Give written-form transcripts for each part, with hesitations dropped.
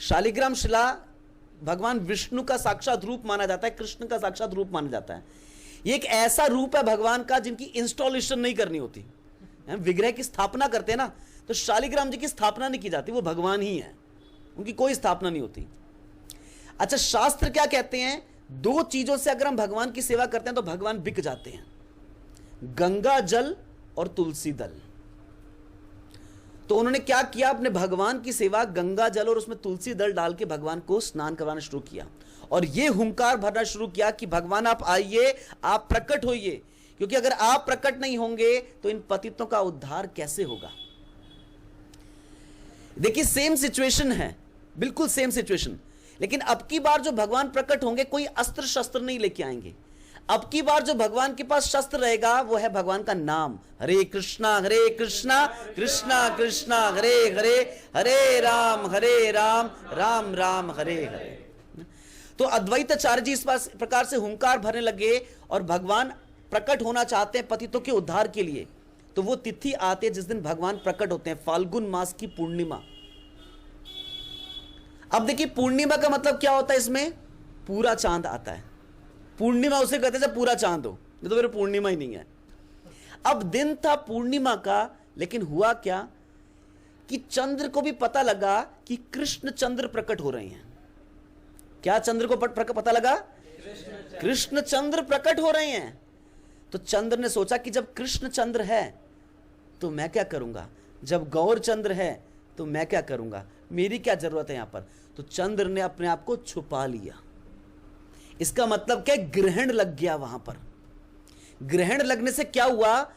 शालिग्राम शिला भगवान विष्णु का साक्षात रूप माना जाता है, कृष्ण का साक्षात रूप माना जाता है। ये एक ऐसा रूप है भगवान का जिनकी इंस्टॉलेशन नहीं करनी होती। विग्रह की स्थापना करते हैं ना, तो शालिग्राम जी की स्थापना नहीं की जाती, वो भगवान ही है, उनकी कोई स्थापना नहीं होती। अच्छा, शास्त्र क्या कहते हैं? दो चीजों से अगर हम भगवान की सेवा करते हैं तो भगवान बिक जाते हैं, गंगा जल और तुलसी दल। तो उन्होंने क्या किया, अपने भगवान की सेवा गंगा जल और उसमें तुलसी दल डाल के भगवान को स्नान करवाना शुरू किया, और यह हुंकार भरना शुरू किया कि भगवान आप आइए, आप प्रकट होइए, क्योंकि अगर आप प्रकट नहीं होंगे तो इन पतितों का उद्धार कैसे होगा। देखिए सेम सिचुएशन है, बिल्कुल सेम सिचुएशन, लेकिन अब की बार जो भगवान प्रकट होंगे कोई अस्त्र शस्त्र नहीं लेके आएंगे। अब की बार जो भगवान के पास शस्त्र रहेगा वो है भगवान का नाम, हरे कृष्णा कृष्णा कृष्णा हरे हरे, हरे राम राम राम हरे हरे। तो अद्वैताचार्य जी इस प्रकार से हुंकार भरने लगे और भगवान प्रकट होना चाहते हैं पतितों के उद्धार के लिए। तो वो तिथि आते जिस दिन भगवान प्रकट होते हैं, फाल्गुन मास की पूर्णिमा। अब देखिए पूर्णिमा का मतलब क्या होता है, इसमें पूरा चांद आता है। पूर्णिमा उसे कहते हैं जब पूरा चांद हो, ये तो फिर पूर्णिमा ही नहीं है। अब दिन था पूर्णिमा का, लेकिन हुआ क्या कि चंद्र को भी पता लगा कि कृष्ण चंद्र प्रकट हो रहे हैं। क्या चंद्र को पता लगा? कृष्ण चंद्र प्रकट हो रहे हैं। तो चंद्र ने सोचा कि जब कृष्ण चंद्र है तो मैं क्या करूंगा, जब गौर चंद्र है तो मैं क्या करूंगा, मेरी क्या जरूरत है यहां पर। तो चंद्र ने अपने आप को छुपा लिया। इसका मतलब क्या, ग्रहण लग गया वहां पर। ग्रहण लगने से क्या हुआ,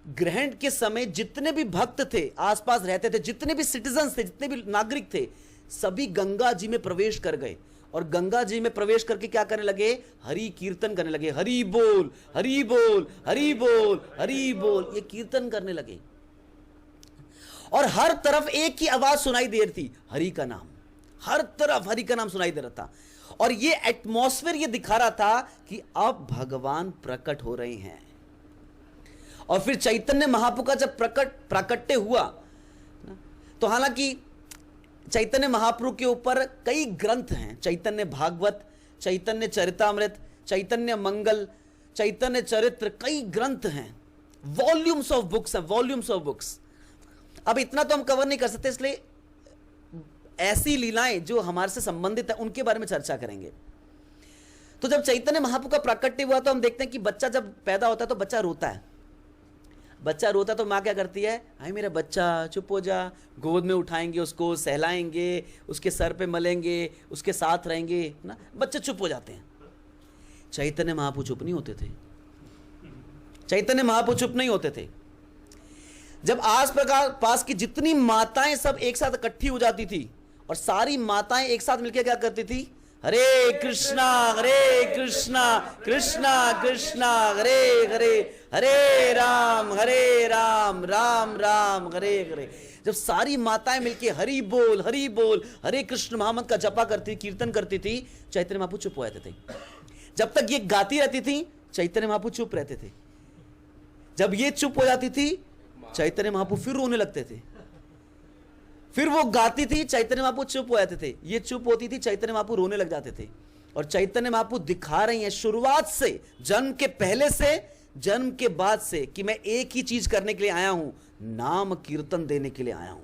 ग्रहण के समय जितने भी भक्त थे आसपास रहते थे, जितने भी सिटीजन्स थे, जितने भी नागरिक थे, सभी गंगा जी में प्रवेश कर गए। और गंगा जी में प्रवेश करके क्या करने लगे, हरि कीर्तन करने लगे, हरि बोल हरि बोल हरि बोल हरि बोल, ये कीर्तन करने लगे। और हर तरफ एक ही आवाज सुनाई दे रही थी, हरि का नाम, हर तरफ हरि का नाम सुनाई दे रहा था। और ये एटमॉस्फेयर ये दिखा रहा था कि अब भगवान प्रकट हो रहे हैं। और फिर चैतन्य महाप्रभु का जब प्राकट्य हुआ, तो हालांकि चैतन्य महाप्रभु के ऊपर कई ग्रंथ हैं, चैतन्य भागवत, चैतन्य चरितामृत, चैतन्य मंगल, चैतन्य चरित्र, कई ग्रंथ हैं, वॉल्यूम्स ऑफ बुक्स हैं, वॉल्यूम्स ऑफ बुक्स। अब इतना तो हम कवर नहीं कर सकते, इसलिए ऐसी लीलाएं जो हमारे से संबंधित है उनके बारे में चर्चा करेंगे। तो जब चैतन्य महाप्रभु का प्राकट्य हुआ तो हम देखते हैं कि बच्चा जब पैदा होता है तो बच्चा रोता है। बच्चा रोता तो माँ क्या करती है, हाय मेरा बच्चा चुप हो जा, गोद में उठाएंगे उसको, सहलाएंगे, उसके सर पे मलेंगे, उसके साथ रहेंगे ना, बच्चे चुप हो जाते हैं। चैतन्य महाप्रभु चुप नहीं होते थे, चैतन्य महाप्रभु चुप नहीं होते थे। जब पास की जितनी माताएं सब एक साथ इकट्ठी हो जाती थी और सारी माताएं एक साथ मिलकर क्या करती थी, हरे कृष्णा कृष्णा कृष्णा हरे हरे, हरे राम राम राम हरे हरे। जब सारी माताएं मिलकर हरि बोल हरे कृष्ण महामंत्र का जपा करती, कीर्तन करती थी, चैतन्य महाप्रभु चुप हो जाते थे। जब तक ये गाती रहती थी चैतन्य महाप्रभु चुप रहते थे। जब ये चुप हो जाती थी चैतन्य महाप्रभु फिर रोने लगते थे। फिर वो गाती थी, चैतन्य महाप्रभु चुप हो जाते थे। ये चुप होती थी, चैतन्य महाप्रभु रोने लग जाते थे। और चैतन्य महाप्रभु दिखा रही हैं शुरुआत से, जन्म के पहले से, जन्म के बाद से, कि मैं एक ही चीज करने के लिए आया हूं, नाम कीर्तन देने के लिए आया हूं।